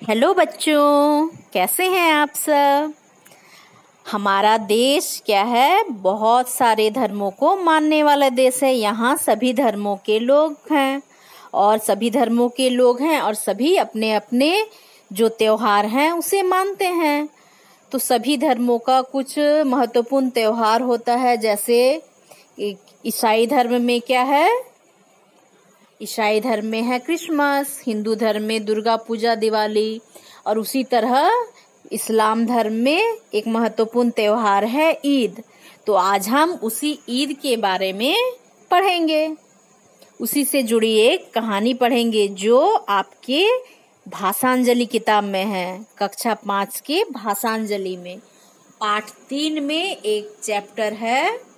Hello बच्चों, कैसे हैं आप सब। हमारा देश क्या है, बहुत सारे धर्मों को मानने वाला देश है। यहाँ सभी धर्मों के लोग हैं और सभी अपने अपने जो त्योहार हैं उसे मानते हैं। तो सभी धर्मों का कुछ महत्वपूर्ण त्योहार होता है। जैसे ईसाई धर्म में क्या है, ईसाई धर्म में है क्रिसमस, हिंदू धर्म में दुर्गा पूजा, दिवाली, और उसी तरह इस्लाम धर्म में एक महत्वपूर्ण त्योहार है ईद। तो आज हम उसी ईद के बारे में पढ़ेंगे, उसी से जुड़ी एक कहानी पढ़ेंगे जो आपके भाषांजलि किताब में है, कक्षा 5 के भाषांजलि में पाठ 3 में एक चैप्टर है।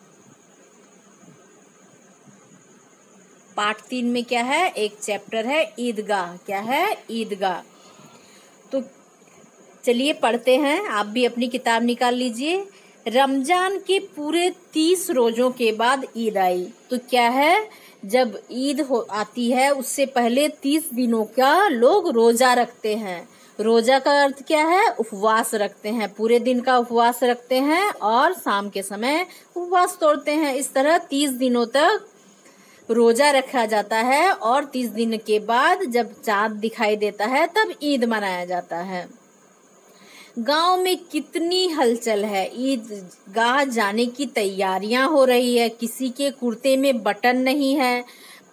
पाठ 3 में क्या है, एक चैप्टर है ईदगाह। क्या है, ईदगाह। तो चलिए पढ़ते हैं, आप भी अपनी किताब निकाल लीजिए। रमजान के पूरे 30 रोजों के बाद ईद आई। तो क्या है, जब ईद आती है उससे पहले 30 दिनों का लोग रोजा रखते हैं। रोजा का अर्थ क्या है, उपवास रखते हैं, पूरे दिन का उपवास रखते हैं और शाम के समय उपवास तोड़ते हैं। इस तरह 30 दिनों तक रोजा रखा जाता है और 30 दिन के बाद जब चांद दिखाई देता है तब ईद मनाया जाता है। गांव में कितनी हलचल है, ईदगाह जाने की तैयारियां हो रही है। किसी के कुर्ते में बटन नहीं है,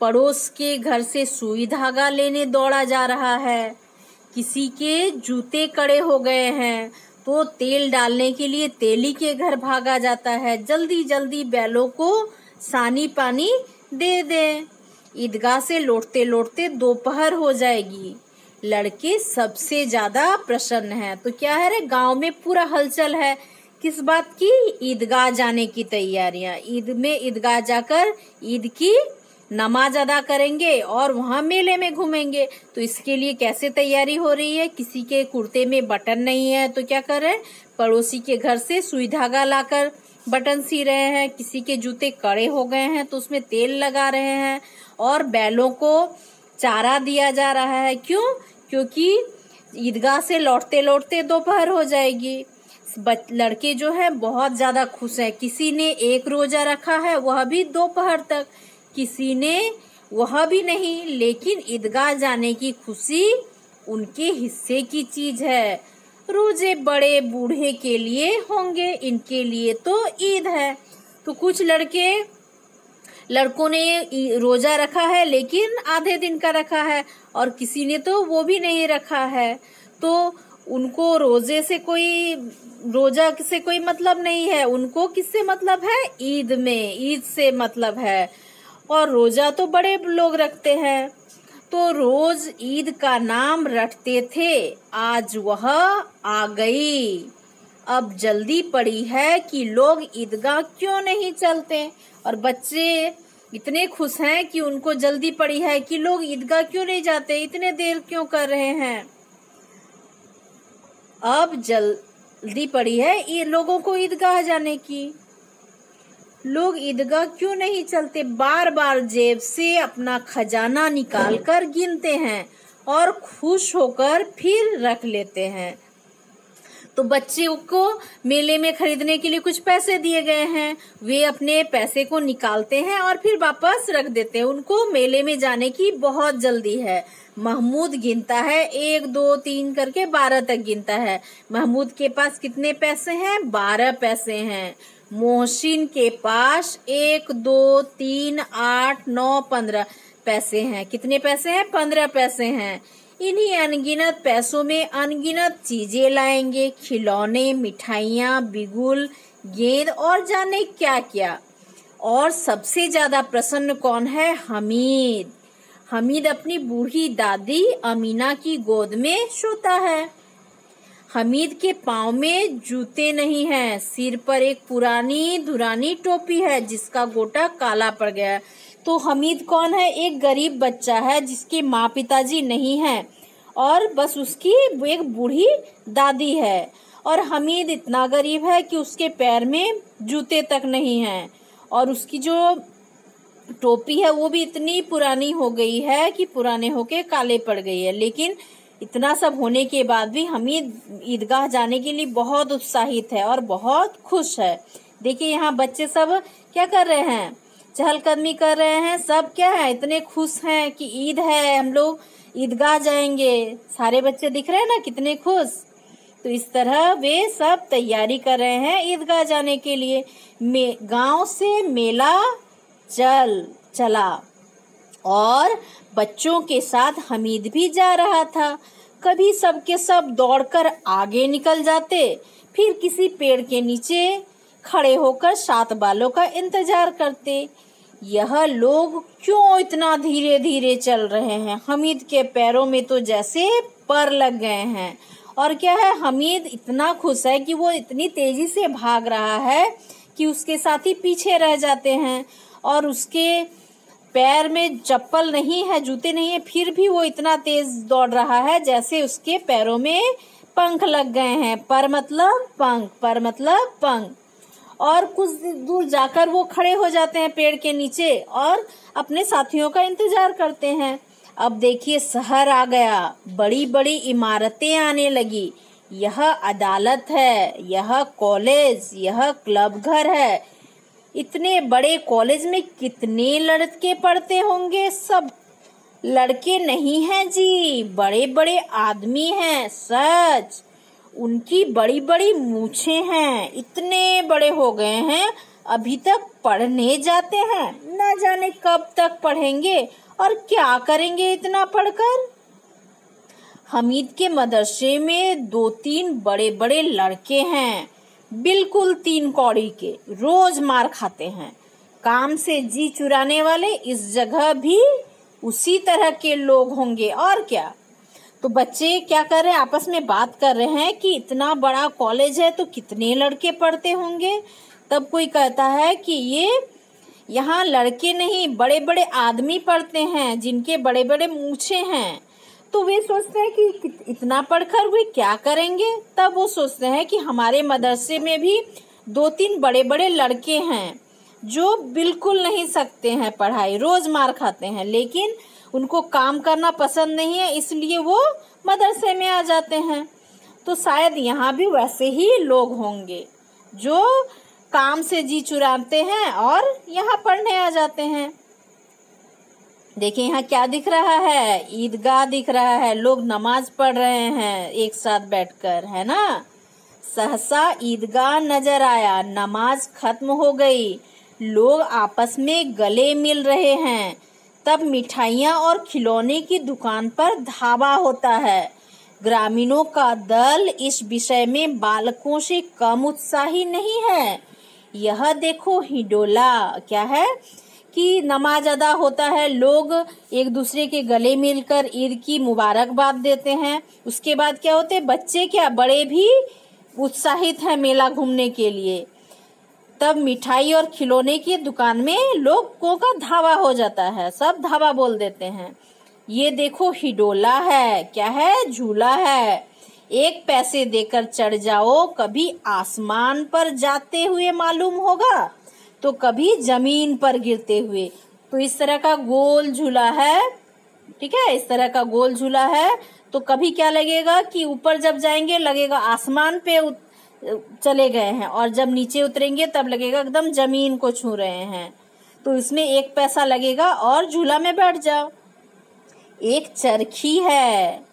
पड़ोस के घर से सुई धागा लेने दौड़ा जा रहा है। किसी के जूते कड़े हो गए हैं तो तेल डालने के लिए तेली के घर भागा जाता है। जल्दी जल्दी बैलों को सानी पानी दे दे। ईदगाह से लौटते लौटते दोपहर हो जाएगी। लड़के सबसे ज्यादा प्रसन्न हैं। तो क्या है रे, गांव में पूरा हलचल है, किस बात की, ईदगाह जाने की तैयारियां। ईद में ईदगाह जाकर ईद की नमाज अदा करेंगे और वहां मेले में घूमेंगे। तो इसके लिए कैसे तैयारी हो रही है, किसी के कुर्ते में बटन नहीं है तो क्या कर रहे हैं, पड़ोसी के घर से सुई धागा लाकर बटन सी रहे हैं। किसी के जूते कड़े हो गए हैं तो उसमें तेल लगा रहे हैं और बैलों को चारा दिया जा रहा है। क्यों, क्योंकि ईदगाह से लौटते लौटते दोपहर हो जाएगी। लड़के जो है बहुत ज्यादा खुश हैं। किसी ने एक रोजा रखा है, वह भी दोपहर तक, किसी ने वह भी नहीं, लेकिन ईदगाह जाने की खुशी उनके हिस्से की चीज है। रोजे बड़े बूढ़े के लिए होंगे, इनके लिए तो ईद है। तो कुछ लड़कों ने रोजा रखा है लेकिन आधे दिन का रखा है और किसी ने तो वो भी नहीं रखा है। तो उनको रोजा से कोई मतलब नहीं है, उनको किससे मतलब है, ईद से मतलब है। और रोजा तो बड़े लोग रखते हैं, तो रोज ईद का नाम रटते थे। आज वह आ गई, अब जल्दी पड़ी है कि लोग ईदगाह क्यों नहीं चलते। और बच्चे इतने खुश हैं कि उनको जल्दी पड़ी है कि लोग ईदगाह क्यों नहीं जाते, इतने देर क्यों कर रहे हैं। अब जल्दी पड़ी है ये लोगों को ईदगाह जाने की। लोग ईदगाह क्यों नहीं चलते, बार बार जेब से अपना खजाना निकालकर गिनते हैं और खुश होकर फिर रख लेते हैं। तो बच्चे को मेले में खरीदने के लिए कुछ पैसे दिए गए हैं, वे अपने पैसे को निकालते हैं और फिर वापस रख देते हैं। उनको मेले में जाने की बहुत जल्दी है। महमूद गिनता है, 1 2 3 करके 12 तक गिनता है। महमूद के पास कितने पैसे हैं, 12 पैसे हैं। मोहसिन के पास 1 2 3 8 9 15 पैसे हैं। कितने पैसे हैं, 15 पैसे हैं। इन्हीं अनगिनत पैसों में अनगिनत चीजें लाएंगे, खिलौने, मिठाइयाँ, बिगुल, गेंद और जाने क्या क्या। और सबसे ज्यादा प्रसन्न कौन है, हमीद। हमीद अपनी बूढ़ी दादी अमीना की गोद में सोता है। हमीद के पाँव में जूते नहीं हैं, सिर पर एक पुरानी धुरानी टोपी है जिसका गोटा काला पड़ गया है। तो हमीद कौन है, एक गरीब बच्चा है जिसके माँ पिताजी नहीं हैं और बस उसकी एक बूढ़ी दादी है। और हमीद इतना गरीब है कि उसके पैर में जूते तक नहीं हैं और उसकी जो टोपी है वो भी इतनी पुरानी हो गई है कि पुराने होके काले पड़ गई है। लेकिन इतना सब होने के बाद भी हमीद ईदगाह जाने के लिए बहुत उत्साहित है और बहुत खुश है। देखिए यहाँ बच्चे सब क्या कर रहे हैं, चहलकदमी कर रहे हैं। सब क्या है, इतने खुश हैं कि ईद है, हम लोग ईदगाह जाएंगे। सारे बच्चे दिख रहे हैं ना कितने खुश। तो इस तरह वे सब तैयारी कर रहे हैं ईदगाह जाने के लिए। गांव से मेला चला और बच्चों के साथ हमीद भी जा रहा था। कभी सबके सब दौड़कर आगे निकल जाते, फिर किसी पेड़ के नीचे खड़े होकर सात बालों का इंतजार करते। यह लोग क्यों इतना धीरे धीरे चल रहे हैं? हमीद के पैरों में तो जैसे पर लग गए हैं। और क्या है, हमीद इतना खुश है कि वो इतनी तेजी से भाग रहा है कि उसके साथी पीछे रह जाते हैं। और उसके पैर में चप्पल नहीं है, जूते नहीं है, फिर भी वो इतना तेज दौड़ रहा है जैसे उसके पैरों में पंख लग गए हैं। पर मतलब पंख, पर मतलब पंख। और कुछ दूर जाकर वो खड़े हो जाते हैं पेड़ के नीचे और अपने साथियों का इंतजार करते हैं। अब देखिए शहर आ गया, बड़ी बड़ी इमारतें आने लगी। यह अदालत है, यह कॉलेज, यह क्लब घर है। इतने बड़े कॉलेज में कितने लड़के पढ़ते होंगे? सब लड़के नहीं हैं जी, बड़े बड़े आदमी हैं। सच, उनकी बड़ी बड़ी मूछें हैं, इतने बड़े हो गए हैं, अभी तक पढ़ने जाते हैं। न जाने कब तक पढ़ेंगे और क्या करेंगे इतना पढ़कर। हमीद के मदरसे में 2-3 बड़े बड़े लड़के हैं, बिल्कुल 3 कौड़ी के, रोज मार खाते हैं। काम से जी चुराने वाले इस जगह भी उसी तरह के लोग होंगे और क्या। तो बच्चे क्या कर रहे हैं, आपस में बात कर रहे हैं कि इतना बड़ा कॉलेज है तो कितने लड़के पढ़ते होंगे। तब कोई कहता है कि ये यहाँ लड़के नहीं, बड़े बड़े आदमी पढ़ते हैं जिनके बड़े बड़े मूछे हैं। तो वे सोचते हैं कि इतना पढ़कर वे क्या करेंगे। तब वो सोचते हैं कि हमारे मदरसे में भी 2-3 बड़े बड़े लड़के हैं जो बिल्कुल नहीं सकते हैं पढ़ाई, रोज मार खाते हैं, लेकिन उनको काम करना पसंद नहीं है, इसलिए वो मदरसे में आ जाते हैं। तो शायद यहाँ भी वैसे ही लोग होंगे जो काम से जी चुराते हैं और यहाँ पढ़ने आ जाते हैं। देखिए यहाँ क्या दिख रहा है, ईदगाह दिख रहा है, लोग नमाज पढ़ रहे हैं एक साथ बैठकर, है ना। सहसा ईदगाह नजर आया, नमाज खत्म हो गई, लोग आपस में गले मिल रहे हैं। तब मिठाइयाँ और खिलौने की दुकान पर धावा होता है। ग्रामीणों का दल इस विषय में बालकों से कम उत्साही नहीं है। यह देखो हिडोला, क्या है कि नमाज अदा होता है, लोग एक दूसरे के गले मिलकर ईद की मुबारकबाद देते हैं। उसके बाद क्या होते हैं, बच्चे क्या बड़े भी उत्साहित हैं मेला घूमने के लिए। तब मिठाई और खिलौने की दुकान में लोगों का धावा हो जाता है, सब धावा बोल देते हैं। ये देखो हिडोला है, क्या है, झूला है, 1 पैसे देकर चढ़ जाओ, कभी आसमान पर जाते हुए मालूम होगा तो कभी जमीन पर गिरते हुए। तो इस तरह का गोल झूला है, ठीक है, इस तरह का गोल झूला है। तो कभी क्या लगेगा कि ऊपर जब जाएंगे लगेगा आसमान पे चले गए हैं, और जब नीचे उतरेंगे तब लगेगा एकदम जमीन को छू रहे हैं। तो इसमें 1 पैसा लगेगा और झूला में बैठ जाओ। एक चरखी है,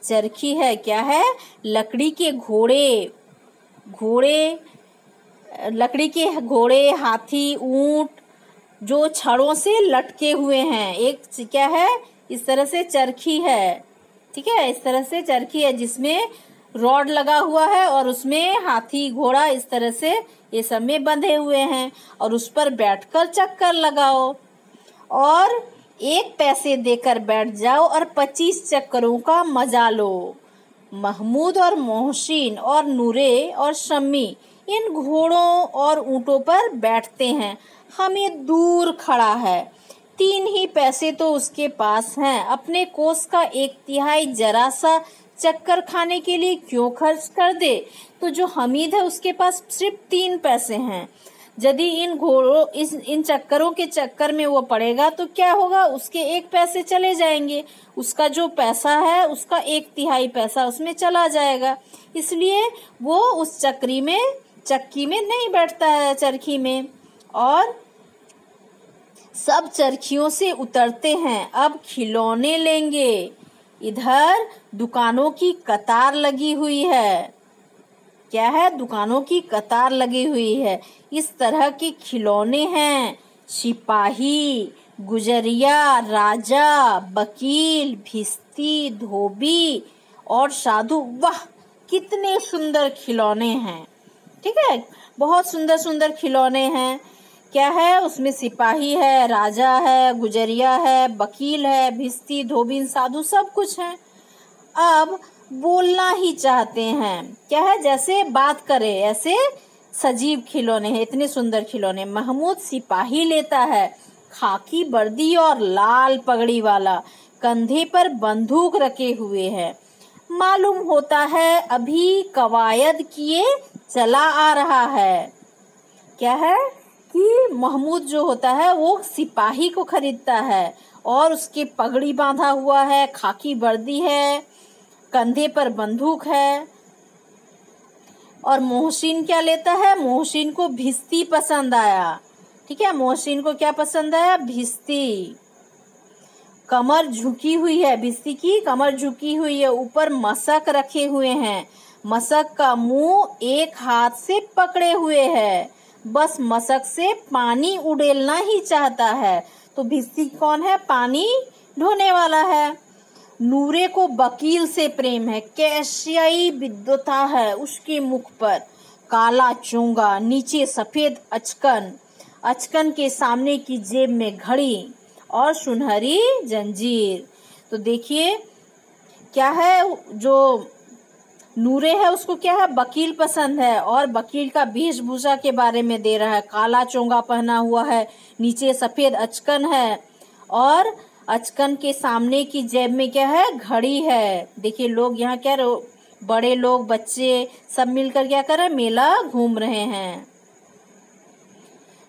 चरखी है, क्या है, लकड़ी के लकड़ी के घोड़े, हाथी, ऊंट जो छड़ों से लटके हुए हैं। एक क्या है, इस तरह से चरखी है, ठीक है, इस तरह से चरखी है जिसमें रॉड लगा हुआ है और उसमें हाथी घोड़ा इस तरह से ये सब में बंधे हुए हैं, और उस पर बैठकर चक्कर लगाओ और 1 पैसे देकर बैठ जाओ और 25 चक्करों का मजा लो। महमूद और मोहसिन और नूरे और शम्मी इन घोड़ों और ऊंटों पर बैठते हैं। हमें दूर खड़ा है, 3 ही पैसे तो उसके पास हैं, अपने कोष का 1/3 जरा सा चक्कर खाने के लिए क्यों खर्च कर दे। तो जो हमीद है उसके पास सिर्फ 3 पैसे हैं, यदि इन चक्करों के चक्कर में वो पड़ेगा तो क्या होगा, उसके 1 पैसे चले जाएंगे, उसका जो पैसा है उसका 1/3 पैसा उसमें चला जाएगा। इसलिए वो उस चक्की में नहीं बैठता है, चरखी में, और सब चरखियों से उतरते हैं। अब खिलौने लेंगे। इधर दुकानों की कतार लगी हुई है। क्या है, दुकानों की कतार लगी हुई है। इस तरह के खिलौने हैं, सिपाही, गुजरिया, राजा, वकील, भिस्ती, धोबी और साधु। वाह, कितने सुंदर खिलौने हैं। ठीक है, बहुत सुंदर सुंदर खिलौने हैं। क्या है, उसमें सिपाही है, राजा है, गुजरिया है, वकील है, भिस्ती, धोबी, साधु, सब कुछ है। अब बोलना ही चाहते हैं, क्या है, जैसे बात करे ऐसे सजीव खिलौने हैं, इतने सुंदर खिलौने। महमूद सिपाही लेता है, खाकी वर्दी और लाल पगड़ी वाला, कंधे पर बंदूक रखे हुए है। मालूम होता है अभी कवायद किए चला आ रहा है। क्या है कि महमूद जो होता है वो सिपाही को खरीदता है और उसके पगड़ी बांधा हुआ है, खाकी वर्दी है, कंधे पर बंदूक है। और मोहसिन क्या लेता है, मोहसिन को भिस्ती पसंद आया। ठीक है, मोहसिन को क्या पसंद आया, भिस्ती। कमर झुकी हुई है, भिस्ती की कमर झुकी हुई है, ऊपर मशक रखे हुए हैं, मशक का मुंह एक हाथ से पकड़े हुए है, बस मशक से पानी उड़ेलना ही चाहता है। तो भिस्ती कौन है, पानी ढोने वाला है। नूरे को वकील से प्रेम है, कैसियाई विद्वता है उसके मुख पर, काला चोंगा, नीचे सफेद अचकन, अचकन के सामने की जेब में घड़ी और सुनहरी जंजीर। तो देखिए क्या है, जो नूरे है उसको क्या है, वकील पसंद है, और वकील का वेशभूषा के बारे में दे रहा है। काला चोंगा पहना हुआ है, नीचे सफेद अचकन है, और अचकन के सामने की जेब में क्या है, घड़ी है। देखिए लोग यहाँ क्या, बड़े लोग, बच्चे सब मिलकर क्या कर रहे हैं, मेला घूम रहे हैं।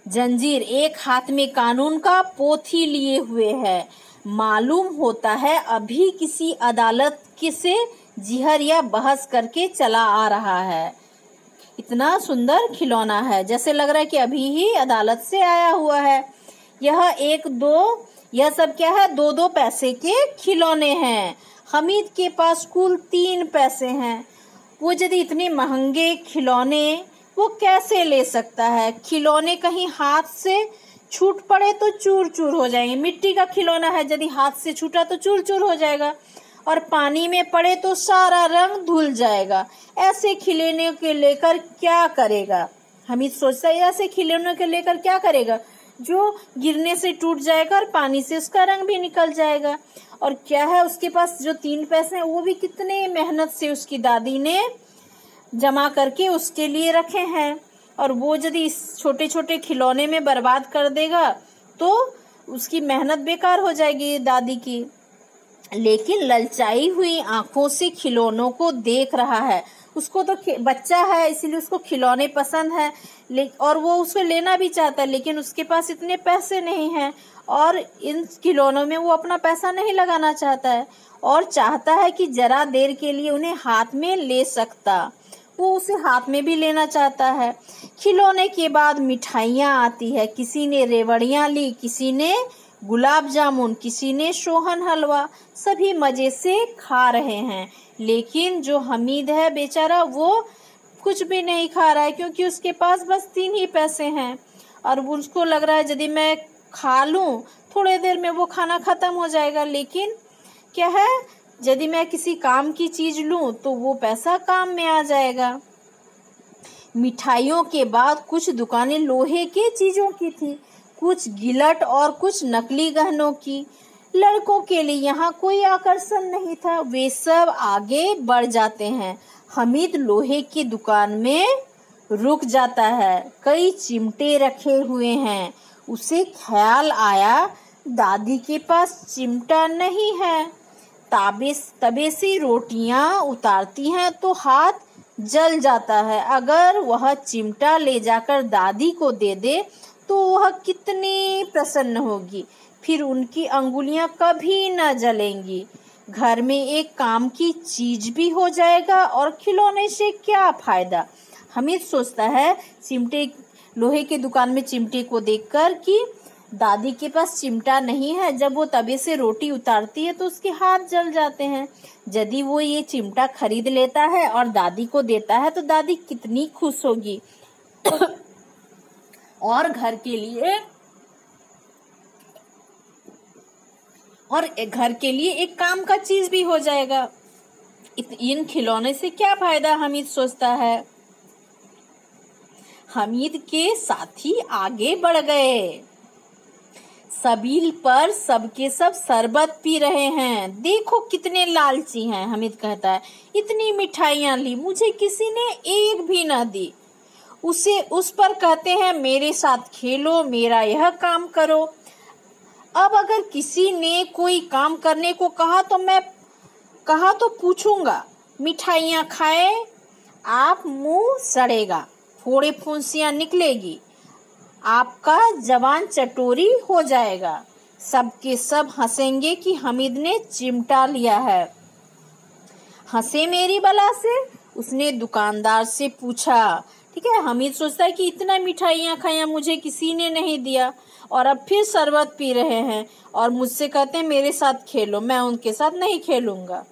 जंजीर, एक हाथ में कानून का पोथी लिए हुए है। मालूम होता है अभी किसी अदालत से जिहर या बहस करके चला आ रहा है। इतना सुंदर खिलौना है, जैसे लग रहा है कि अभी ही अदालत से आया हुआ है। यह सब क्या है, 2-2 पैसे के खिलौने हैं। हमीद के पास कुल 3 पैसे हैं। वो यदि इतने महंगे खिलौने वो कैसे ले सकता है। खिलौने कहीं हाथ से छूट पड़े तो चूर चूर हो जाएंगे। मिट्टी का खिलौना है, यदि हाथ से छूटा तो चूर चूर हो जाएगा, और पानी में पड़े तो सारा रंग धुल जाएगा। ऐसे खिलौने के लेकर क्या करेगा। हमीद सोचता है ऐसे खिलौने के लेकर क्या करेगा, जो गिरने से टूट जाएगा और पानी से उसका रंग भी निकल जाएगा। और क्या है, उसके पास जो 3 पैसे हैं वो भी कितने मेहनत से उसकी दादी ने जमा करके उसके लिए रखे हैं, और वो यदि इस छोटे छोटे खिलौने में बर्बाद कर देगा तो उसकी मेहनत बेकार हो जाएगी दादी की। लेकिन ललचाई हुई आंखों से खिलौनों को देख रहा है। उसको तो बच्चा है इसलिए उसको खिलौने पसंद है, और वो उसको लेना भी चाहता है, लेकिन उसके पास इतने पैसे नहीं हैं, और इन खिलौनों में वो अपना पैसा नहीं लगाना चाहता है, और चाहता है कि जरा देर के लिए उन्हें हाथ में ले सकता। वो उसे हाथ में भी लेना चाहता है। खिलौने के बाद मिठाइयाँ आती है। किसी ने रेवड़ियाँ ली, किसी ने गुलाब जामुन, किसी ने सोहन हलवा। सभी मजे से खा रहे हैं, लेकिन जो हमीद है बेचारा वो कुछ भी नहीं खा रहा है, क्योंकि उसके पास बस 3 ही पैसे हैं, और उसको लग रहा है यदि मैं खा लूं थोड़ी देर में वो खाना खत्म हो जाएगा। लेकिन क्या है, यदि मैं किसी काम की चीज लूं तो वो पैसा काम में आ जाएगा। मिठाइयों के बाद कुछ दुकानें लोहे के चीजों की थी, कुछ गिलट और कुछ नकली गहनों की। लड़कों के लिए यहाँ कोई आकर्षण नहीं था, वे सब आगे बढ़ जाते हैं। हमीद लोहे की दुकान में रुक जाता है। कई चिमटे रखे हुए हैं। उसे ख्याल आया दादी के पास चिमटा नहीं है। तवे से रोटियां उतारती हैं तो हाथ जल जाता है। अगर वह चिमटा ले जाकर दादी को दे दे तो वह कितनी प्रसन्न होगी, फिर उनकी अंगुलियां कभी न जलेंगी। घर में एक काम की चीज भी हो जाएगा और खिलौने से क्या फायदा। हमीद सोचता है चिमटे, लोहे की दुकान में चिमटे को देखकर कि दादी के पास चिमटा नहीं है। जब वो तवे से रोटी उतारती है तो उसके हाथ जल जाते हैं। यदि वो ये चिमटा खरीद लेता है और दादी को देता है तो दादी कितनी खुश होगी और घर के लिए एक काम का चीज भी हो जाएगा। इन खिलौने से क्या फायदा, हमीद सोचता है। हमीद के साथी आगे बढ़ गए। सबील पर सबके सब शरबत पी रहे हैं। देखो कितने लालची हैं, हमीद कहता है। इतनी मिठाइयां ली, मुझे किसी ने एक भी ना दी। उस पर कहते हैं मेरे साथ खेलो, मेरा यह काम करो। अब अगर किसी ने कोई काम करने को कहा तो पूछूंगा, मिठाइयां खाए आप, मुंह सड़ेगा, फोड़े फुंसियां निकलेगी, आपका जवान चटोरी हो जाएगा। सबके सब हंसेंगे कि हमीद ने चिमटा लिया है। हंसे मेरी बला से, उसने दुकानदार से पूछा। ठीक है, हमीद सोचता है कि इतना मिठाइयाँ खाया, मुझे किसी ने नहीं दिया और अब फिर शरबत पी रहे हैं और मुझसे कहते हैं मेरे साथ खेलो, मैं उनके साथ नहीं खेलूंगा।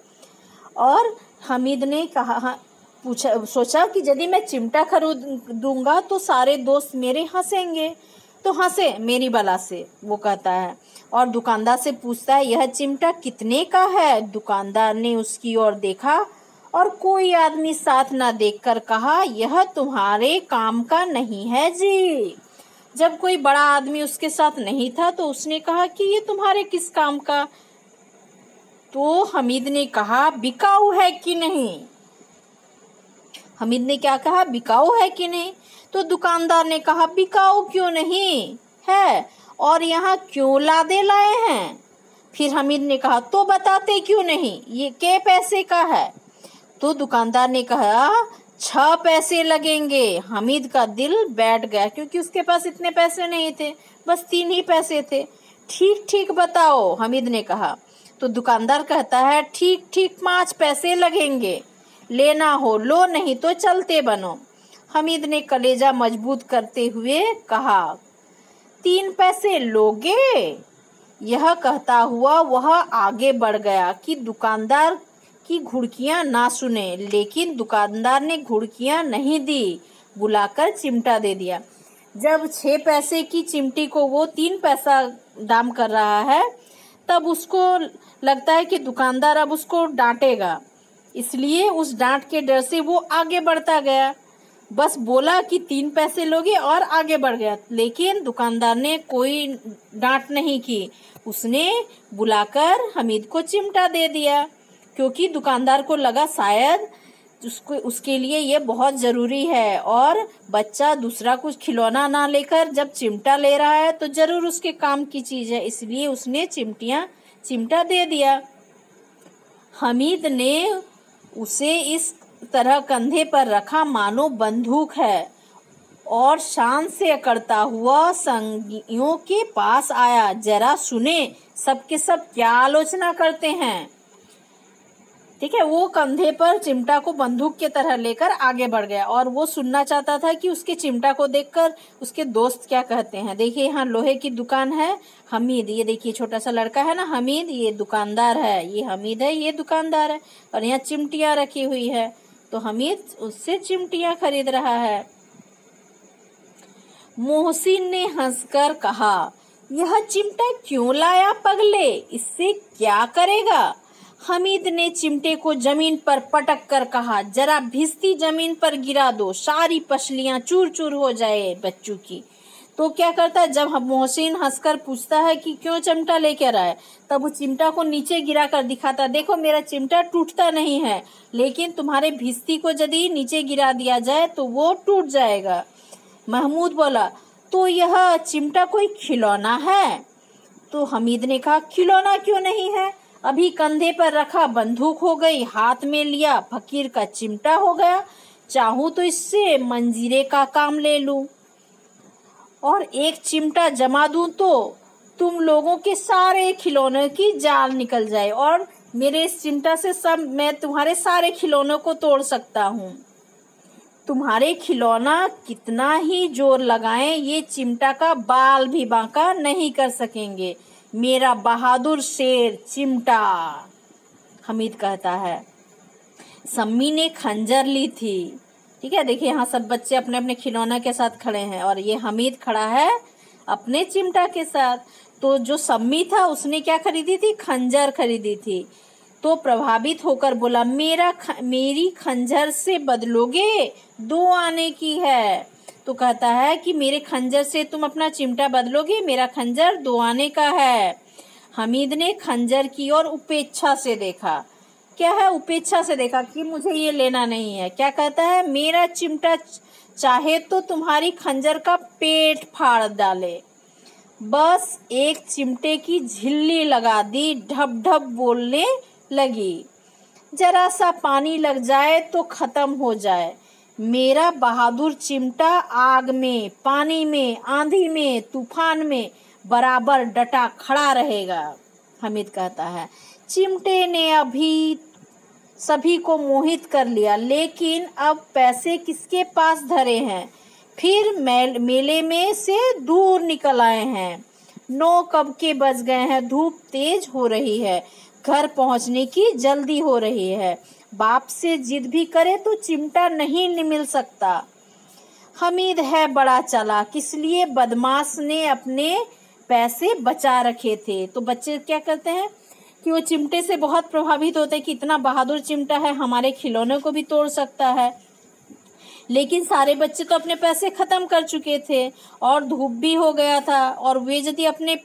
और हमीद ने सोचा कि यदि मैं चिमटा खरीदूंगा तो सारे दोस्त मेरे हंसेंगे, तो हंसे मेरी बला से, वो कहता है। और दुकानदार से पूछता है यह चिमटा कितने का है। दुकानदार ने उसकी ओर देखा और कोई आदमी साथ ना देखकर कहा यह तुम्हारे काम का नहीं है जी। जब कोई बड़ा आदमी उसके साथ नहीं था तो उसने कहा कि ये तुम्हारे किस काम का। तो हमीद ने कहा बिकाऊ है कि नहीं। हमीद ने क्या कहा, बिकाऊ है कि नहीं। तो दुकानदार ने कहा बिकाऊ क्यों नहीं है और यहाँ क्यों लादे लाए हैं। फिर हमीद ने कहा तो बताते क्यों नहीं, ये क्या पैसे का है। तो दुकानदार ने कहा 6 पैसे लगेंगे। हमीद का दिल बैठ गया क्योंकि उसके पास इतने पैसे नहीं थे, बस 3 ही पैसे थे। ठीक ठीक बताओ, हमीद ने कहा। तो दुकानदार कहता है ठीक ठीक 5 पैसे लगेंगे, लेना हो लो, नहीं तो चलते बनो। हमीद ने कलेजा मजबूत करते हुए कहा 3 पैसे लोगे। यह कहता हुआ वह आगे बढ़ गया कि दुकानदार की घुड़कियां ना सुने, लेकिन दुकानदार ने घुड़कियां नहीं दी, बुलाकर चिमटा दे दिया। जब 6 पैसे की चिमटी को वो 3 पैसा दाम कर रहा है तब उसको लगता है कि दुकानदार अब उसको डांटेगा, इसलिए उस डांट के डर से वो आगे बढ़ता गया। बस बोला कि 3 पैसे लोगे और आगे बढ़ गया, लेकिन दुकानदार ने कोई डांट नहीं की। उसने बुलाकर हमीद को चिमटा दे दिया क्योंकि दुकानदार को लगा शायद उसके लिए ये बहुत जरूरी है और बच्चा दूसरा कुछ खिलौना ना लेकर जब चिमटा ले रहा है तो जरूर उसके काम की चीज है, इसलिए उसने चिमटा दे दिया। हमीद ने उसे इस तरह कंधे पर रखा मानो बंदूक है और शान से अकड़ता हुआ संगियों के पास आया। जरा सुने सबके सब क्या आलोचना करते हैं। ठीक है, वो कंधे पर चिमटा को बंदूक के तरह लेकर आगे बढ़ गया और वो सुनना चाहता था कि उसके चिमटा को देखकर उसके दोस्त क्या कहते हैं। देखिए यहाँ लोहे की दुकान है, हमीद, ये देखिए छोटा सा लड़का है ना हमीद, ये दुकानदार है, ये हमीद है, ये दुकानदार है, और यहाँ चिमटियां रखी हुई है, तो हमीद उससे चिमटियां खरीद रहा है। मोहसिन ने हंसकर कहा यह चिमटा क्यों लाया पगले, इससे क्या करेगा। हमीद ने चिमटे को जमीन पर पटक कर कहा जरा भिस्ती जमीन पर गिरा दो, सारी पसलियां चूर चूर हो जाए बच्चों की। तो क्या करता है, जब मोहसिन हंसकर पूछता है कि क्यों चिमटा लेकर आए, तब वो चिमटा को नीचे गिरा कर दिखाता, देखो मेरा चिमटा टूटता नहीं है, लेकिन तुम्हारे भिस्ती को यदि नीचे गिरा दिया जाए तो वो टूट जाएगा। महमूद बोला तो यह चिमटा कोई खिलौना है। तो हमीद ने कहा खिलौना क्यों नहीं है, अभी कंधे पर रखा बंदूक हो गई, हाथ में लिया फकीर का चिमटा हो गया। चाहूं तो इससे मंजीरे का काम ले लूं और एक चिमटा जमा दूं तो तुम लोगों के सारे खिलौनों की जान निकल जाए और मेरे इस चिमटा से सब मैं तुम्हारे सारे खिलौनों को तोड़ सकता हूँ। तुम्हारे खिलौना कितना ही जोर लगाएं, ये चिमटा का बाल भी बांका नहीं कर सकेंगे। मेरा बहादुर शेर चिमटा, हमीद कहता है। सम्मी ने खंजर ली थी। ठीक है, देखिए यहाँ सब बच्चे अपने अपने खिलौना के साथ खड़े हैं और ये हमीद खड़ा है अपने चिमटा के साथ। तो जो सम्मी था उसने क्या खरीदी थी? खंजर खरीदी थी। तो प्रभावित होकर बोला, मेरी खंजर से बदलोगे? 2 आने की है। तो कहता है कि मेरे खंजर से तुम अपना चिमटा बदलोगे? मेरा खंजर 2 आने का है। हमीद ने खंजर की ओर उपेक्षा से देखा। क्या है? उपेक्षा से देखा कि मुझे ये लेना नहीं है। क्या कहता है? मेरा चिमटा चाहे तो तुम्हारी खंजर का पेट फाड़ डाले। बस एक चिमटे की झिल्ली लगा दी, ढप ढप बोलने लगी। जरा सा पानी लग जाए तो खत्म हो जाए। मेरा बहादुर चिमटा आग में, पानी में, आंधी में, तूफान में बराबर डटा खड़ा रहेगा। हमीद कहता है। चिमटे ने अभी सभी को मोहित कर लिया, लेकिन अब पैसे किसके पास धरे हैं? फिर मेले में से दूर निकल आए हैं। 9 कब के बज गए हैं। धूप तेज हो रही है। घर पहुंचने की जल्दी हो रही है। बाप से जिद भी करे तो चिमटा नहीं मिल सकता। हमीद है बड़ा चालाक, इसलिए बदमाश ने अपने पैसे बचा रखे थे। तो बच्चे क्या करते हैं कि वो चिमटे से बहुत प्रभावित होते हैं कि इतना बहादुर चिमटा है, हमारे खिलौने को भी तोड़ सकता है। लेकिन सारे बच्चे तो अपने पैसे खत्म कर चुके थे और धूप भी हो गया था और वे यदि अपने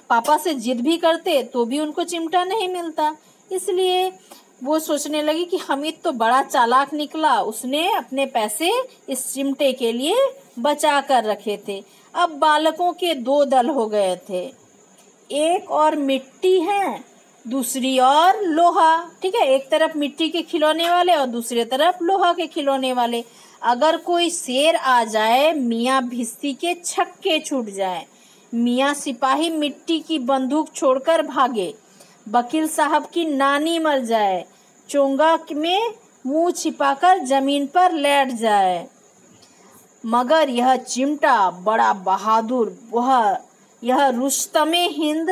पापा से जिद भी करते तो भी उनको चिमटा नहीं मिलता। इसलिए वो सोचने लगी कि हमीद तो बड़ा चालाक निकला, उसने अपने पैसे इस चिमटे के लिए बचा कर रखे थे। अब बालकों के 2 दल हो गए थे, एक और मिट्टी है, दूसरी और लोहा। ठीक है, एक तरफ मिट्टी के खिलौने वाले और दूसरी तरफ लोहा के खिलौने वाले। अगर कोई शेर आ जाए, मियाँ भिस्ती के छक्के छूट जाए, मियाँ सिपाही मिट्टी की बंदूक छोड़कर भागे, वकील साहब की नानी मर जाए, चोंगा में मुंह छिपाकर जमीन पर लेट जाए, मगर यह चिमटा बड़ा बहादुर, यह रुस्तमे हिंद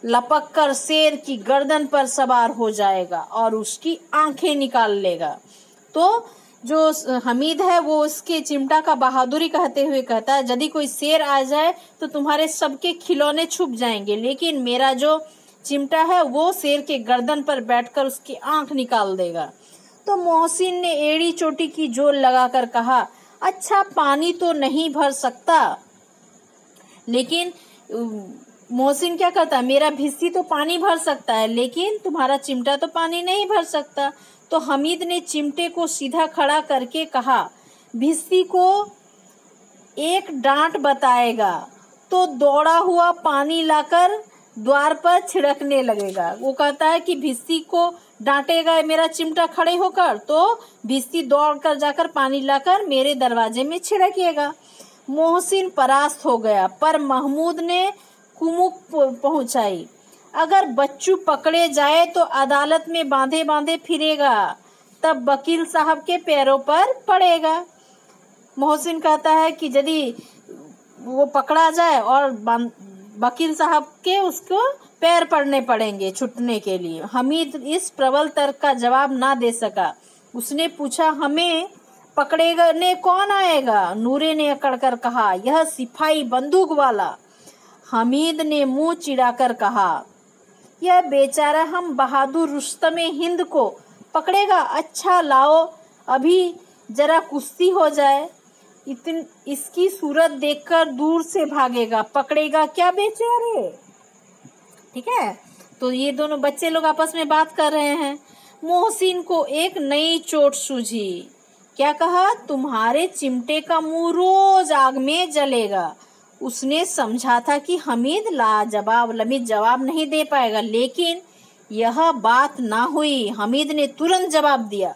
लपक कर शेर की गर्दन पर सवार हो जाएगा और उसकी आंखें निकाल लेगा। तो जो हमीद है वो उसके चिमटा का बहादुरी कहते हुए कहता है, यदि कोई शेर आ जाए तो तुम्हारे सबके खिलौने छुप जाएंगे, लेकिन मेरा जो चिमटा है वो शेर के गर्दन पर बैठकर उसकी आंख निकाल देगा। तो मोहसिन ने एड़ी चोटी की जोर लगाकर कहा, अच्छा पानी तो नहीं भर सकता, लेकिन मोहसिन क्या करता है, मेरा भिस्ती तो पानी भर सकता है लेकिन तुम्हारा चिमटा तो पानी नहीं भर सकता। तो हमीद ने चिमटे को सीधा खड़ा करके कहा, भिस्ती को एक डांट बताएगा तो दौड़ा हुआ पानी लाकर द्वार पर छिड़कने लगेगा। वो कहता है कि भिस्ती को डांटेगा मेरा चिमटा खड़े होकर तो भिस्ती दौड़ कर जाकर पानी लाकर मेरे दरवाजे में छिड़केगा। मोहसिन परास्त हो गया, पर महमूद ने कुमुक पहुंचाई, अगर बच्चू पकड़े जाए तो अदालत में बांधे बांधे फिरेगा, तब वकील साहब के पैरों पर पड़ेगा। मोहसिन कहता है कि यदि वो पकड़ा जाए और वकील साहब के उसको पैर पड़ने पड़ेंगे छुटने के लिए। हमीद इस प्रबल तर्क का जवाब ना दे सका। उसने पूछा, हमें पकड़ने कौन आएगा? नूरे ने अकड़कर कहा, यह सिपाही बंदूक वाला। हमीद ने मुंह चिढ़ाकर कहा, यह बेचारा हम बहादुर रुस्तमे हिंद को पकड़ेगा। अच्छा लाओ अभी जरा कुश्ती हो जाए, इसकी सूरत देखकर दूर से भागेगा, पकड़ेगा क्या बेचारे। ठीक है, तो ये दोनों बच्चे लोग आपस में बात कर रहे हैं। मोहसिन को एक नई चोट सूझी। क्या कहा? तुम्हारे चिमटे का मुंह रोज आग में जलेगा। उसने समझा था कि हमीद जवाब नहीं दे पाएगा, लेकिन यह बात ना हुई। हमीद ने तुरंत जवाब दिया,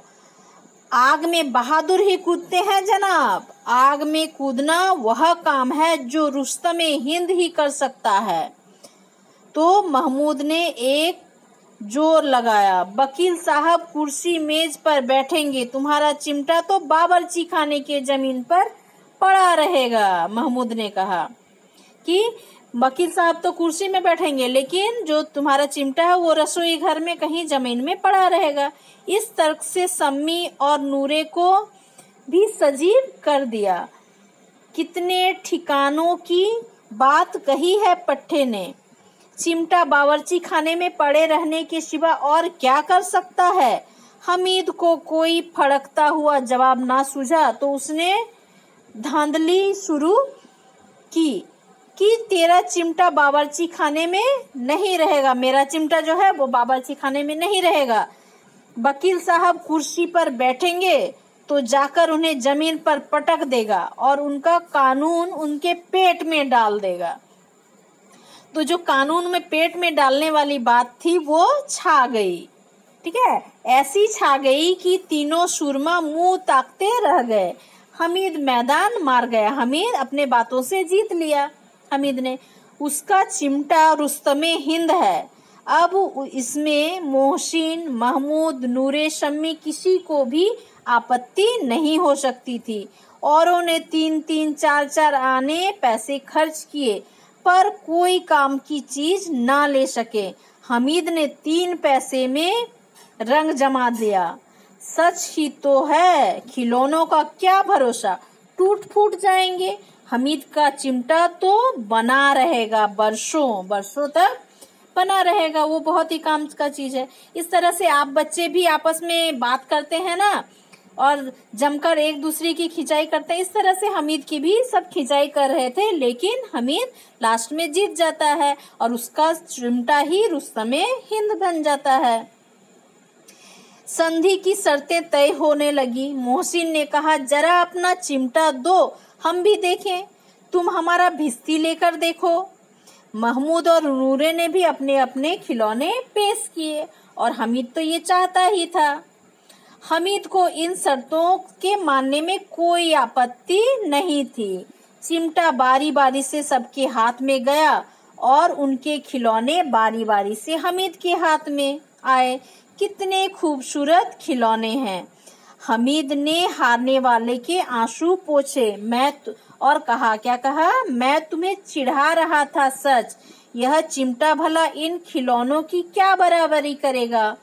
आग में बहादुर ही कूदते हैं जनाब। आग में कूदना वह काम है जो रुस्तम हिंद ही कर सकता है। तो महमूद ने एक जोर लगाया, वकील साहब कुर्सी मेज पर बैठेंगे, तुम्हारा चिमटा तो बावर्ची खाने के जमीन पर पड़ा रहेगा। महमूद ने कहा कि वकील साहब तो कुर्सी में बैठेंगे, लेकिन जो तुम्हारा चिमटा है वो रसोई घर में कहीं जमीन में पड़ा रहेगा। इस तर्क से सम्मी और नूरे को भी सजीव कर दिया। कितने ठिकानों की बात कही है पट्टे ने। चिमटा बावर्ची खाने में पड़े रहने के सिवा और क्या कर सकता है। हमीद को कोई फड़कता हुआ जवाब ना सूझा तो उसने धांधली शुरू की कि तेरा चिमटा बावर्ची खाने में नहीं रहेगा, मेरा चिमटा जो है वो बावर्ची खाने में नहीं रहेगा। वकील साहब कुर्सी पर बैठेंगे तो जाकर उन्हें जमीन पर पटक देगा और उनका कानून उनके पेट में डाल देगा। तो जो कानून में पेट में डालने वाली बात थी वो छा गई। ठीक है, ऐसी छा गई कि तीनों सुरमा मुंह ताकते रह गए। हमीद मैदान मार गया। हमीद अपने बातों से जीत लिया। हमीद ने, उसका चिमटा रुस्तमे हिंद है। अब इसमें मोहसिन, महमूद, नूरे, शम्मी किसी को भी आपत्ति नहीं हो सकती थी। औरों ने 3-3, 4-4 आने पैसे खर्च किए पर कोई काम की चीज ना ले सके। हमीद ने 3 पैसे में रंग जमा दिया। सच ही तो है, खिलौनों का क्या भरोसा, टूट फूट जाएंगे। हमीद का चिमटा तो बना रहेगा, बरसों बरसों तक बना रहेगा। वो बहुत ही काम का चीज है। इस तरह से आप बच्चे भी आपस में बात करते हैं ना, और जमकर एक दूसरे की खिंचाई करते हैं। इस तरह से हमीद की भी सब खिंचाई कर रहे थे, लेकिन हमीद लास्ट में जीत जाता है और उसका चिमटा ही रुस्तमे हिंद बन जाता है। संधि की शर्तें तय होने लगी। मोहसिन ने कहा, जरा अपना चिमटा दो, हम भी देखें। तुम हमारा भिस्ती लेकर देखो। महमूद और नूरे ने भी अपने अपने खिलौने पेश किए और हमीद तो ये चाहता ही था। हमीद को इन शर्तों के मानने में कोई आपत्ति नहीं थी। चिमटा बारी बारी से सबके हाथ में गया और उनके खिलौने बारी बारी से हमीद के हाथ में आए। कितने खूबसूरत खिलौने हैं। हमीद ने हारने वाले के आंसू पोंछे। और कहा, क्या कहा, मैं तुम्हें चिढ़ा रहा था सच। यह चिमटा भला इन खिलौनों की क्या बराबरी करेगा।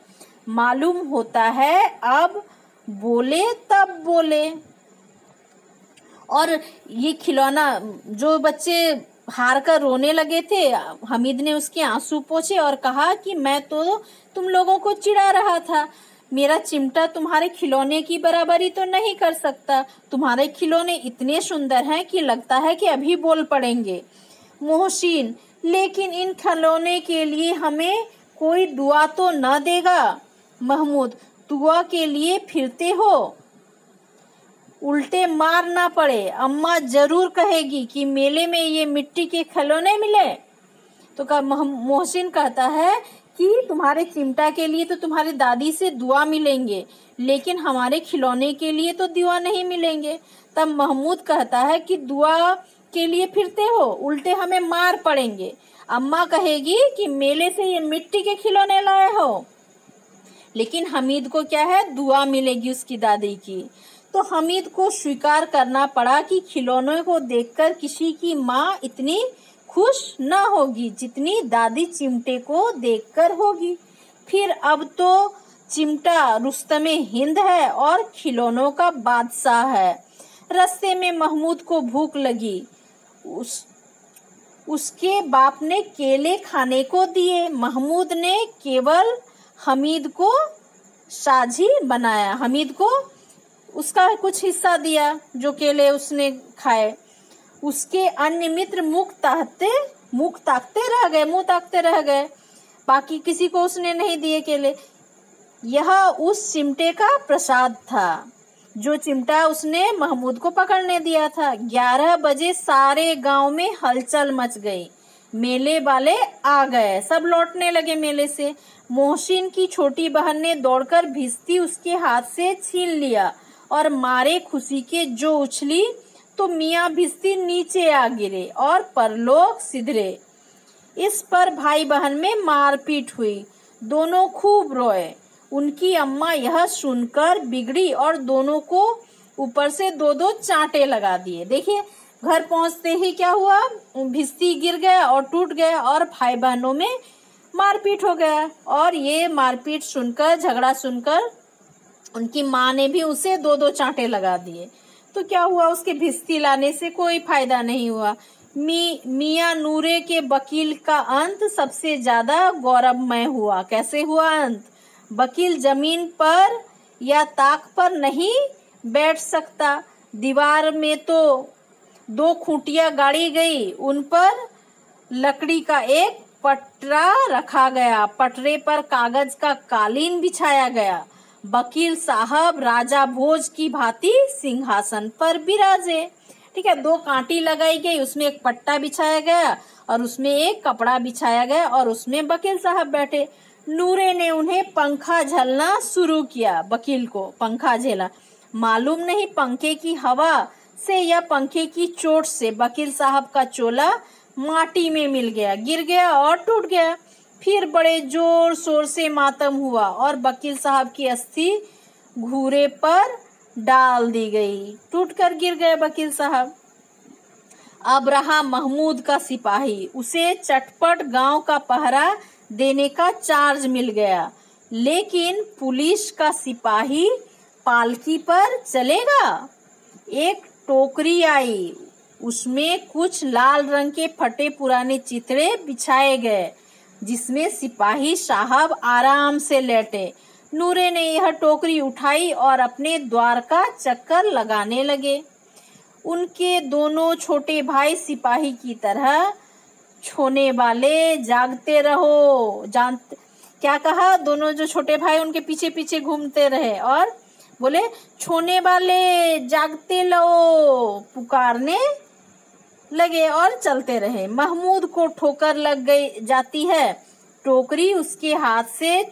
मालूम होता है अब बोले तब बोले। और ये खिलौना, जो बच्चे हार कर रोने लगे थे, हमीद ने उसके आंसू पोंछे और कहा कि मैं तो तुम लोगों को चिढ़ा रहा था। मेरा चिमटा तुम्हारे खिलौने की बराबरी तो नहीं कर सकता। तुम्हारे खिलौने इतने सुंदर हैं कि लगता है कि अभी बोल पड़ेंगे। मोहसिन, लेकिन इन खिलौने के लिए हमें कोई दुआ तो न देगा। महमूद, दुआ के लिए फिरते हो, उल्टे मार ना पड़े। अम्मा जरूर कहेगी कि मेले में ये मिट्टी के खिलौने मिले। तो मोहसिन कहता है कि तुम्हारे चिमटा के लिए तो तुम्हारी दादी से दुआ मिलेंगे, लेकिन हमारे खिलौने के लिए तो दुआ नहीं मिलेंगे। तब महमूद कहता है कि दुआ के लिए फिरते हो, उल्टे हमें मार पड़ेंगे। अम्मा कहेगी कि मेले से ये मिट्टी के खिलौने लाए हो। लेकिन हमीद को क्या है, दुआ मिलेगी उसकी दादी की। तो हमीद को स्वीकार करना पड़ा कि खिलौनों को देखकर किसी की माँ इतनी खुश न होगी जितनी दादी चिमटे को देखकर होगी। फिर अब तो चिमटा रुस्तमे हिंद है और खिलौनों का बादशाह है। रास्ते में महमूद को भूख लगी। उसके बाप ने केले खाने को दिए। महमूद ने केवल हमीद को साझी बनाया। हमीद को उसका कुछ हिस्सा दिया जो केले उसने खाए। उसके अन्य मित्र मुंह ताकते रह गए। बाकी किसी को उसने नहीं दिए केले। यह उस चिमटे का प्रसाद था जो चिमटा उसने महमूद को पकड़ने दिया था। 11 बजे सारे गांव में हलचल मच गई। मेले वाले आ गए, सब लौटने लगे मेले से। मोहसिन की छोटी बहन ने दौड़कर भिश्ती उसके हाथ से छीन लिया और मारे खुशी के जो उछली तो मियाँ भिश्ती नीचे आ गिरे और परलोक सिधरे। इस पर भाई बहन में मारपीट हुई, दोनों खूब रोए। उनकी अम्मा यह सुनकर बिगड़ी और दोनों को ऊपर से दो दो चांटे लगा दिए। देखिए घर पहुंचते ही क्या हुआ, भिश्ती गिर गया और टूट गया और भाई बहनों में मारपीट हो गया। और ये मारपीट सुनकर, झगड़ा सुनकर उनकी माँ ने भी उसे दो दो चांटे लगा दिए। तो क्या हुआ, उसके भिश्ती लाने से कोई फायदा नहीं हुआ। मियाँ नूरे के वकील का अंत सबसे ज्यादा गौरवमय हुआ। कैसे हुआ अंत? वकील जमीन पर या ताक पर नहीं बैठ सकता। दीवार में तो 2 खूंटियां गाड़ी गई, उन पर लकड़ी का एक पटरा रखा गया, पटरे पर कागज का कालीन बिछाया गया। वकील साहब राजा भोज की भांति सिंहासन पर विराजे। ठीक है, 2 कांटी लगाई गई, उसमें एक पट्टा बिछाया गया और उसमें एक कपड़ा बिछाया गया और उसमें वकील साहब बैठे। नूरे ने उन्हें पंखा झलना शुरू किया। वकील को पंखा झेला, मालूम नहीं पंखे की हवा से या पंखे की चोट से वकील साहब का चोला माटी में मिल गया, गिर गया और टूट गया। फिर बड़े जोर शोर से मातम हुआ और वकील साहब की अस्थि घूरे पर डाल दी गई, टूटकर गिर गए वकील साहब। अब रहा महमूद का सिपाही, उसे चटपट गांव का पहरा देने का चार्ज मिल गया। लेकिन पुलिस का सिपाही पालकी पर चलेगा। एक टोकरी आई, उसमें कुछ लाल रंग के फटे पुराने चिथड़े बिछाए गए, जिसमें सिपाही साहब आराम से लेटे। नूरे ने यह टोकरी उठाई और अपने द्वार का चक्कर लगाने लगे। उनके दोनों छोटे भाई सिपाही की तरह छोने वाले जागते रहो, जानते क्या कहा, दोनों जो छोटे भाई उनके पीछे पीछे घूमते रहे और बोले छोने वाले जागते लो, पुकारने लगे और चलते रहे। महमूद को ठोकर लग गई जाती है, टोकरी उसके हाथ से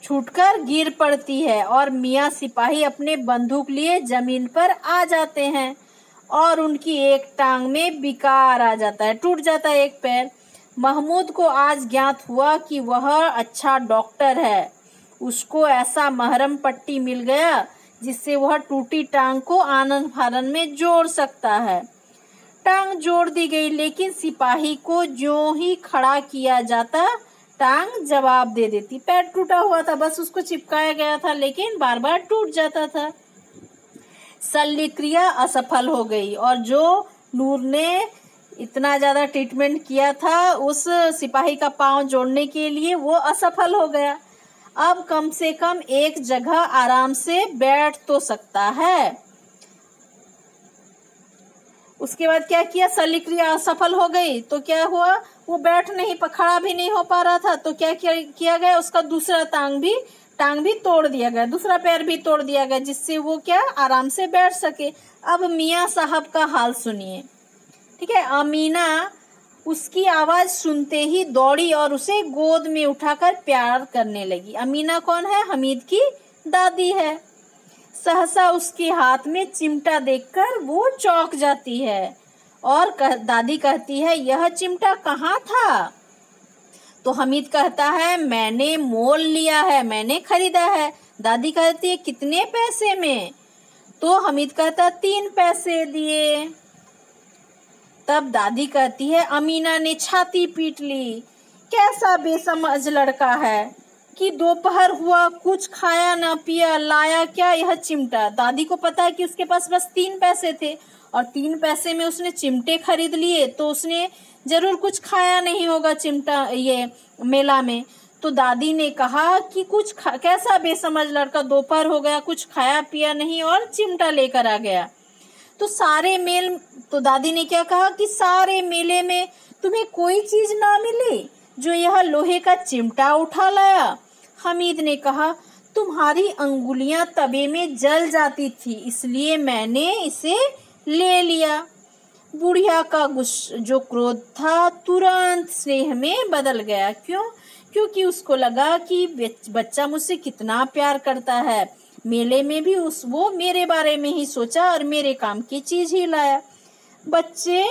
छूटकर गिर पड़ती है और मियाँ सिपाही अपने बंदूक लिए जमीन पर आ जाते हैं और उनकी एक टांग में विकार आ जाता है, टूट जाता है एक पैर। महमूद को आज ज्ञात हुआ कि वह अच्छा डॉक्टर है। उसको ऐसा मरहम पट्टी मिल गया जिससे वह टूटी टांग को आनन फानन में जोड़ सकता है। टांग जोड़ दी गई, लेकिन सिपाही को ज्यों ही खड़ा किया जाता टांग जवाब दे देती। पैर टूटा हुआ था, बस उसको चिपकाया गया था, लेकिन बार बार टूट जाता था। शल्य क्रिया असफल हो गई और जो नूर ने इतना ज्यादा ट्रीटमेंट किया था उस सिपाही का पांव जोड़ने के लिए, वो असफल हो गया। अब कम से कम एक जगह आराम से बैठ तो सकता है। उसके बाद क्या किया, शल्य क्रिया असफल हो गई तो क्या हुआ, वो बैठ नहीं, खड़ा भी नहीं हो पा रहा था, तो क्या किया गया, उसका दूसरा टांग भी तोड़ दिया गया, दूसरा पैर भी तोड़ दिया गया, जिससे वो क्या आराम से बैठ सके। अब मियाँ साहब का हाल सुनिए। ठीक है, अमीना उसकी आवाज सुनते ही दौड़ी और उसे गोद में उठाकर प्यार करने लगी। अमीना कौन है? हमीद की दादी है। सहसा उसके हाथ में चिमटा देखकर वो चौंक जाती है और दादी कहती है, यह चिमटा कहाँ था? तो हमीद कहता है, मैंने मोल लिया है, मैंने खरीदा है। दादी कहती है, कितने पैसे में? तो हमीद कहता 3 पैसे दिए। तब दादी कहती है, अमीना ने छाती पीट ली, कैसा बेसमझ लड़का है कि दोपहर हुआ कुछ खाया ना पिया, लाया क्या यह चिमटा। दादी को पता है कि उसके पास बस 3 पैसे थे और 3 पैसे में उसने चिमटे खरीद लिए, तो उसने जरूर कुछ खाया नहीं होगा चिमटा ये मेला में। तो दादी ने कहा कि कैसा बेसमझ लड़का, दोपहर हो गया, कुछ खाया पिया नहीं और चिमटा लेकर आ गया। तो दादी ने क्या कहा कि सारे मेले में तुम्हें कोई चीज ना मिली जो यह लोहे का चिमटा उठा लाया। हमीद ने कहा, तुम्हारी अंगुलियां तवे में जल जाती थी, इसलिए मैंने इसे ले लिया। बुढ़िया का जो क्रोध था तुरंत स्नेह में बदल गया। क्यों? क्योंकि उसको लगा कि बच्चा मुझसे कितना प्यार करता है। मेले में भी वो मेरे बारे में ही सोचा और मेरे काम की चीज ही लाया। बच्चे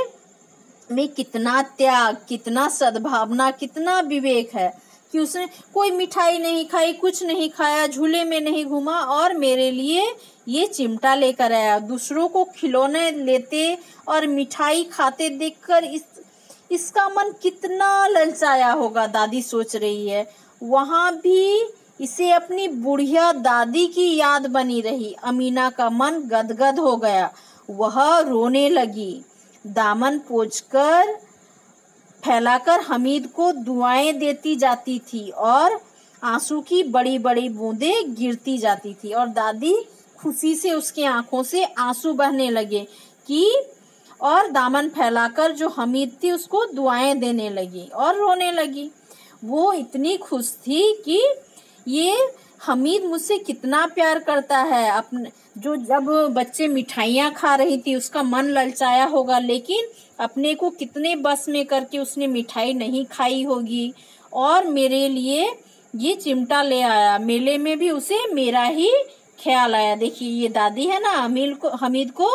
में कितना त्याग, कितना सद्भावना, कितना विवेक है कि उसने कोई मिठाई नहीं खाई, कुछ नहीं खाया, झूले में नहीं घूमा और मेरे लिए ये चिमटा लेकर आया। दूसरों को खिलौने लेते और मिठाई खाते देखकर इसका मन कितना ललचाया होगा, दादी सोच रही है। वहां भी इसे अपनी बुढ़िया दादी की याद बनी रही। अमीना का मन गदगद हो गया। वह रोने लगी, दामन पोंछकर फैलाकर हमीद को दुआएं देती जाती थी और आंसू की बड़ी बड़ी बूंदें गिरती जाती थी और दादी खुशी से उसकी आंखों से आंसू बहने लगे और दामन फैलाकर जो हमीद थी उसको दुआएं देने लगी और रोने लगी। वो इतनी खुश थी कि ये हमीद मुझसे कितना प्यार करता है। अपने जब बच्चे मिठाइयाँ खा रही थी उसका मन ललचाया होगा, लेकिन अपने को कितने बस में करके उसने मिठाई नहीं खाई होगी और मेरे लिए ये चिमटा ले आया। मेले में भी उसे मेरा ही ख्याल आया। देखिए ये दादी है ना, हमीद को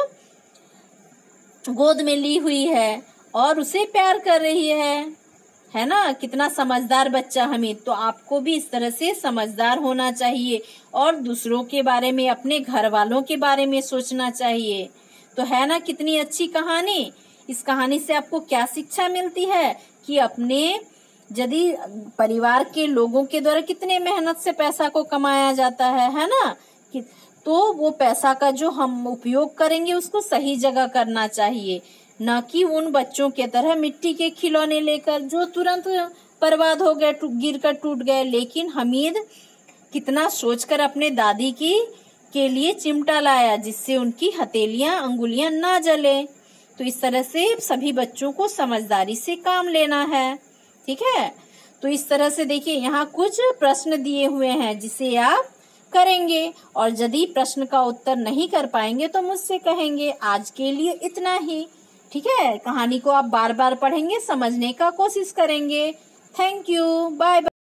गोद में ली हुई है और उसे प्यार कर रही है ना। कितना समझदार बच्चा हमीद। तो आपको भी इस तरह से समझदार होना चाहिए और दूसरों के बारे में, अपने घर वालों के बारे में सोचना चाहिए। तो है ना कितनी अच्छी कहानी। इस कहानी से आपको क्या शिक्षा मिलती है कि अपने यदि परिवार के लोगों के द्वारा कितने मेहनत से पैसा को कमाया जाता है ना, तो वो पैसा का जो हम उपयोग करेंगे उसको सही जगह करना चाहिए, न कि उन बच्चों के तरह मिट्टी के खिलौने लेकर जो तुरंत बर्बाद हो गए, गिर कर टूट गए। लेकिन हमीद कितना सोचकर अपने दादी के लिए चिमटा लाया जिससे उनकी हथेलियां, अंगुलियां ना जले। तो इस तरह से सभी बच्चों को समझदारी से काम लेना है, ठीक है। तो इस तरह से देखिए यहाँ कुछ प्रश्न दिए हुए हैं जिसे आप करेंगे और यदि प्रश्न का उत्तर नहीं कर पाएंगे तो मुझसे कहेंगे। आज के लिए इतना ही, ठीक है। कहानी को आप बार बार पढ़ेंगे, समझने का कोशिश करेंगे। Thank you, bye bye.